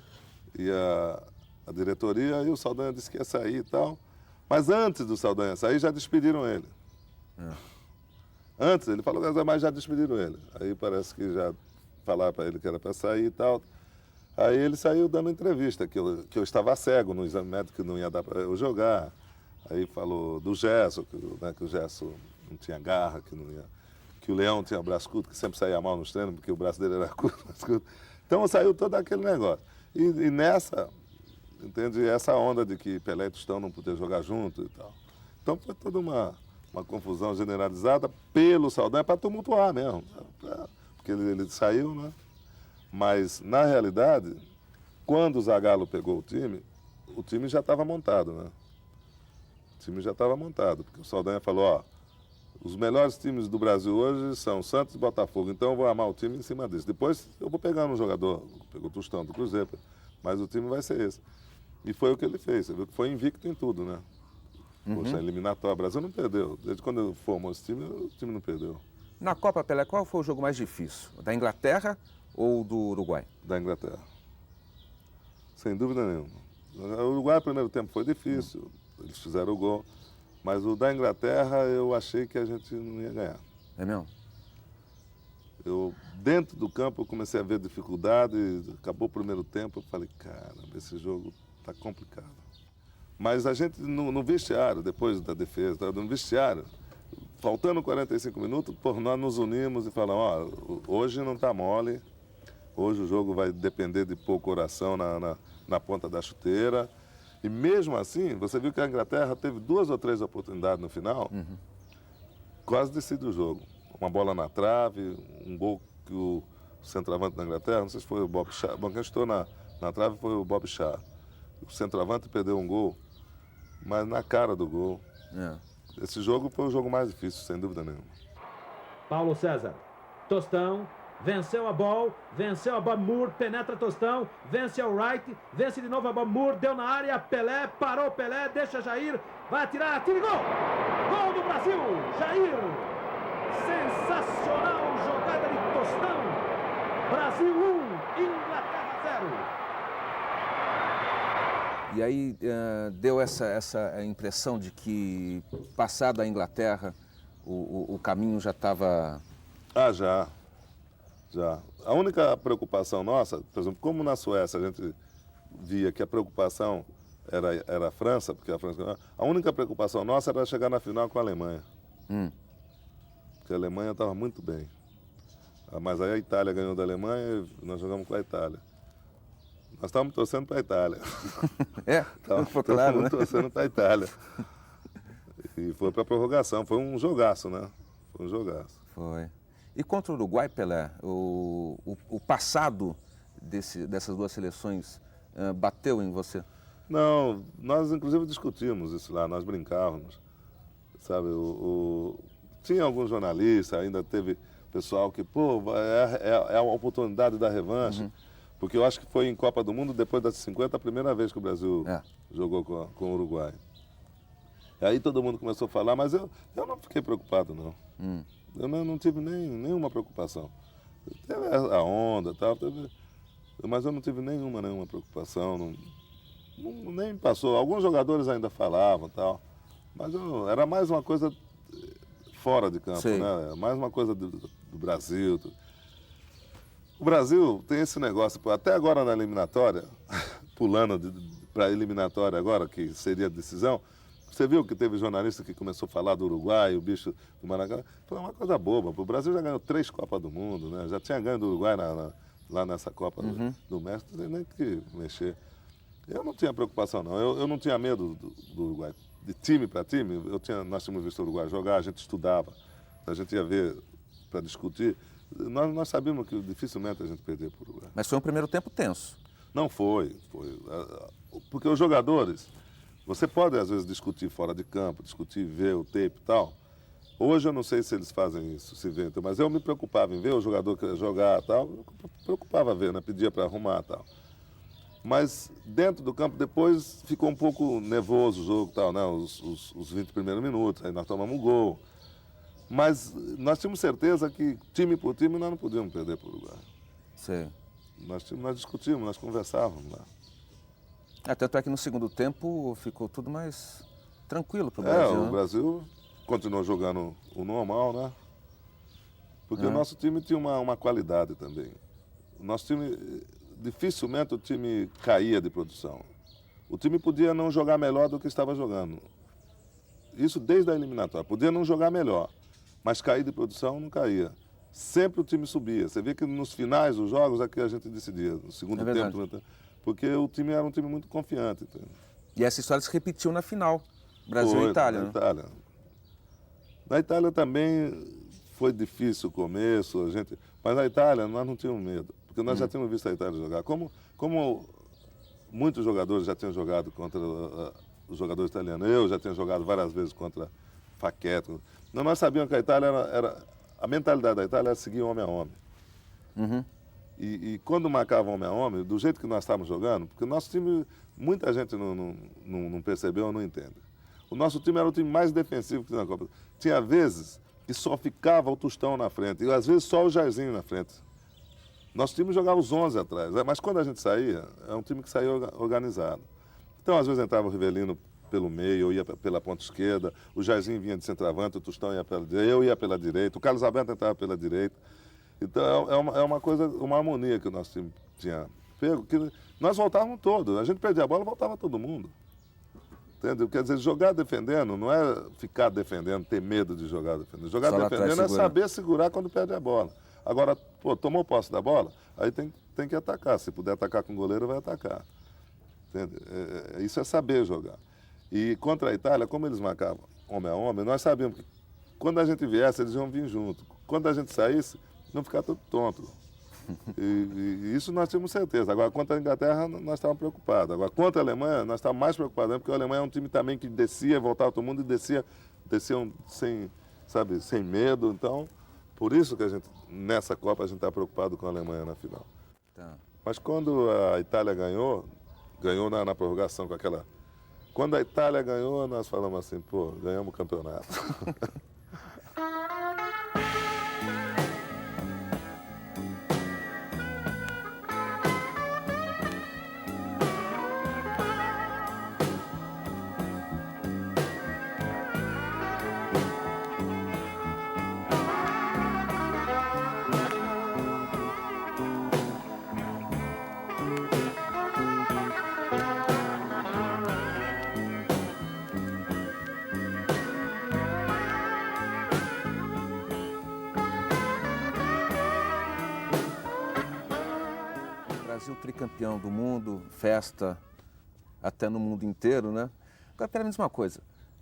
e a diretoria, e o Saldanha disse que ia sair e tal. Mas antes do Saldanha sair, já despediram ele. Antes, ele falou, mas já despediram ele. Aí parece que já falaram para ele que era para sair e tal. Aí ele saiu dando entrevista, que eu estava cego no exame médico, que não ia dar para eu jogar. Aí falou do Gesso, que o Gesso não tinha garra, que o Leão tinha braço curto, que sempre saía mal nos treinos, porque o braço dele era curto. Então saiu todo aquele negócio. E nessa, entende, essa onda de que Pelé e Tostão não podiam jogar junto e tal. Então foi toda uma confusão generalizada pelo Saldanha para tumultuar mesmo. Porque ele saiu, né? Mas, na realidade, quando o Zagallo pegou o time já estava montado, né? O time já estava montado, porque o Saldanha falou, ó, os melhores times do Brasil hoje são Santos e Botafogo, então eu vou armar o time em cima disso. Depois eu vou pegar um jogador, pegou o Tostão do Cruzeiro, mas o time vai ser esse. E foi o que ele fez, você viu que foi invicto em tudo, né? Poxa, eliminatória, o Brasil não perdeu. Desde quando eu formou esse time, o time não perdeu. Na Copa, Pelé, qual foi o jogo mais difícil? Da Inglaterra ou do Uruguai? Da Inglaterra. Sem dúvida nenhuma. O Uruguai, no primeiro tempo, foi difícil. Eles fizeram o gol. Mas o da Inglaterra, eu achei que a gente não ia ganhar. É mesmo? Dentro do campo, eu comecei a ver dificuldade. Acabou o primeiro tempo, eu falei, caramba, esse jogo tá complicado. Mas a gente, no vestiário, depois da defesa, no vestiário, faltando 45 minutos, nós nos unimos e falamos, ó, hoje não tá mole. Hoje o jogo vai depender de pôr o coração na ponta da chuteira. E mesmo assim, você viu que a Inglaterra teve 2 ou 3 oportunidades no final, quase decidiu o jogo. Uma bola na trave, um gol que o centroavante da Inglaterra, não sei se foi o Bob Shaw, quem estou na trave foi o Bob Shaw. O centroavante perdeu um gol, mas na cara do gol. Esse jogo foi o jogo mais difícil, sem dúvida nenhuma. Paulo César, Tostão, venceu a bola Moore, penetra Tostão, vence ao Wright, vence de novo a bola Moore, deu na área, Pelé, parou Pelé, deixa Jair, vai atirar, atira e gol! Gol do Brasil, Jair! Sensacional jogada de Tostão, Brasil 1, Inglaterra 0. E aí deu essa impressão de que, passada a Inglaterra, o caminho já estava... Já. A única preocupação nossa, por exemplo, como na Suécia a gente via que a preocupação era a França, porque a única preocupação nossa era chegar na final com a Alemanha. Porque a Alemanha estava muito bem. Mas aí a Itália ganhou da Alemanha e nós jogamos com a Itália. Nós estávamos torcendo para a Itália. Claro, né? Torcendo para a Itália. E foi para a prorrogação. Foi um jogaço, né? Foi um jogaço. Foi. E contra o Uruguai, Pelé, o passado dessas duas seleções bateu em você? Não, nós inclusive discutimos isso lá, nós brincávamos, sabe? Tinha alguns jornalistas, ainda teve pessoal que, pô, é a oportunidade da revanche, porque eu acho que foi em Copa do Mundo, depois das 50, a primeira vez que o Brasil jogou com o Uruguai. E aí todo mundo começou a falar, mas eu não fiquei preocupado, não. Eu não tive nenhuma preocupação. Teve a onda e tal, mas eu não tive nenhuma preocupação, nem passou. Alguns jogadores ainda falavam e tal, mas era mais uma coisa fora de campo, né? Mais uma coisa do Brasil. O Brasil tem esse negócio, até agora na eliminatória, pulando para a eliminatória agora, que seria a decisão, você viu que teve jornalista que começou a falar do Uruguai, o bicho do Maracanã. Foi uma coisa boba. O Brasil já ganhou 3 Copas do Mundo, né? Já tinha ganho do Uruguai lá nessa Copa do México, não tem nem que mexer. Eu não tinha preocupação, não. Eu não tinha medo do Uruguai. De time para time, nós tínhamos visto o Uruguai jogar, a gente estudava, a gente ia ver para discutir. Nós sabíamos que dificilmente a gente perder para o Uruguai. Mas foi um primeiro tempo tenso. Não foi. Porque os jogadores... Você pode, às vezes, discutir fora de campo, discutir, ver o tape e tal. Hoje eu não sei se eles fazem isso, se inventam, mas eu me preocupava em ver o jogador que ia jogar e tal. Eu me preocupava em ver, né? Pedia para arrumar e tal. Mas dentro do campo, depois ficou um pouco nervoso o jogo e tal, né? Os 20 primeiros minutos, aí nós tomamos um gol. Mas nós tínhamos certeza que, time por time, nós não podíamos perder para o Uruguai. Sim. Nós discutimos, nós conversávamos lá. Tanto é que no segundo tempo ficou tudo mais tranquilo para o Brasil. O Brasil continuou jogando o normal, né? Porque o nosso time tinha uma qualidade também. O nosso time, dificilmente o time caía de produção. O time podia não jogar melhor do que estava jogando. Isso desde a eliminatória. Podia não jogar melhor, mas cair de produção não caía. Sempre o time subia. Você vê que nos finais dos jogos é que a gente decidia. No segundo tempo, porque o time era um time muito confiante. Entendeu? E essa história se repetiu na final, Brasil e Itália. Na Itália. Na Itália também foi difícil o começo, mas na Itália nós não tínhamos medo, porque nós já tínhamos visto a Itália jogar. Como muitos jogadores já tinham jogado contra os jogadores italianos, eu já tinha jogado várias vezes contra Paquetá. Nós sabíamos que a Itália a mentalidade da Itália era seguir homem a homem. E quando marcavam homem a homem, do jeito que nós estávamos jogando, porque o nosso time, muita gente não percebeu ou não entende. O nosso time era o time mais defensivo que tinha na Copa. Tinha vezes que só ficava o Tostão na frente, e às vezes só o Jairzinho na frente. Nosso time jogava os 11 atrás, mas quando a gente saía, é um time que saía organizado. Então, às vezes entrava o Rivelino pelo meio, eu ia pela ponta esquerda, o Jairzinho vinha de centroavante, o Tostão ia pela direita, eu ia pela direita, o Carlos Alberto entrava pela direita. Então, é uma coisa, uma harmonia que o nosso time tinha pego, que nós voltávamos todos. A gente perdia a bola, voltava todo mundo. Entendeu? Quer dizer, jogar defendendo não é ficar defendendo, ter medo de jogar defendendo. Jogar defendendo é saber segurar quando perde a bola. Agora, tomou posse da bola, aí tem que atacar. Se puder atacar com o goleiro, vai atacar. Entendeu? Isso é saber jogar. E contra a Itália, como eles marcavam homem a homem, nós sabíamos que quando a gente viesse, eles iam vir junto. Quando a gente saísse, não ficar todo tonto. E isso nós tínhamos certeza. Agora, contra a Inglaterra, nós estávamos preocupados. Agora, contra a Alemanha, nós estávamos mais preocupados, porque a Alemanha é um time também que descia, voltava todo mundo e desciam sem medo. Então, por isso que nessa Copa, a gente está preocupado com a Alemanha na final. Tá. Mas quando a Itália ganhou na prorrogação com aquela... Quando a Itália ganhou, nós falamos assim, pô, ganhamos o campeonato. Brasil tricampeão do mundo, festa até no mundo inteiro, né? Agora, pera, me diz uma coisa.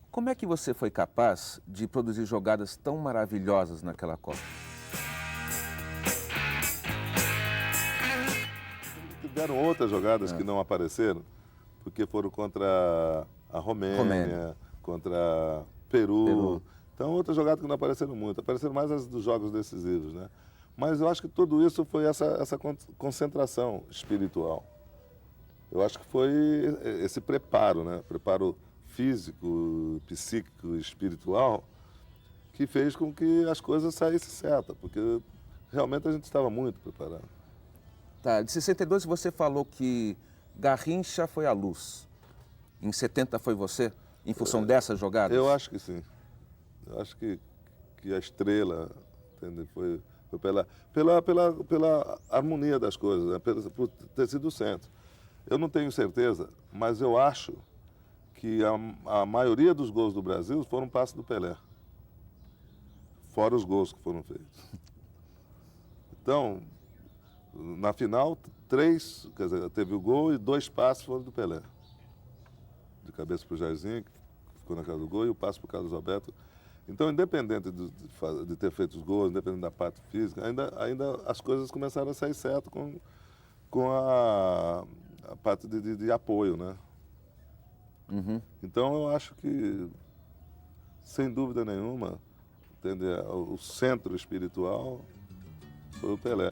Como é que você foi capaz de produzir jogadas tão maravilhosas naquela Copa? Tiveram outras jogadas que não apareceram, porque foram contra a Romênia, contra Peru. Então, outras jogadas que não apareceram muito, apareceram mais as dos jogos decisivos, né? Mas eu acho que tudo isso foi essa concentração espiritual. Eu acho que foi esse preparo, né? Preparo físico, psíquico, espiritual, que fez com que as coisas saíssem certas, porque realmente a gente estava muito preparado. Tá, de 62 você falou que Garrincha foi a luz. Em 70 foi você, em função dessas jogadas? Eu acho que sim. Eu acho que a estrela, entende? Foi pela harmonia das coisas, né? Por ter sido o centro. Eu não tenho certeza, mas eu acho que a maioria dos gols do Brasil foram passes do Pelé. Fora os gols que foram feitos. Então, na final, 3, quer dizer, teve o gol e 2 passes foram do Pelé. De cabeça para o Jairzinho, que ficou na cara do gol, e o passe para o Carlos Alberto. Então, independente de ter feito os gols, independente da parte física, ainda as coisas começaram a sair certo com a parte de apoio, né? Uhum. Então, eu acho que, sem dúvida nenhuma, entende? O centro espiritual foi o Pelé.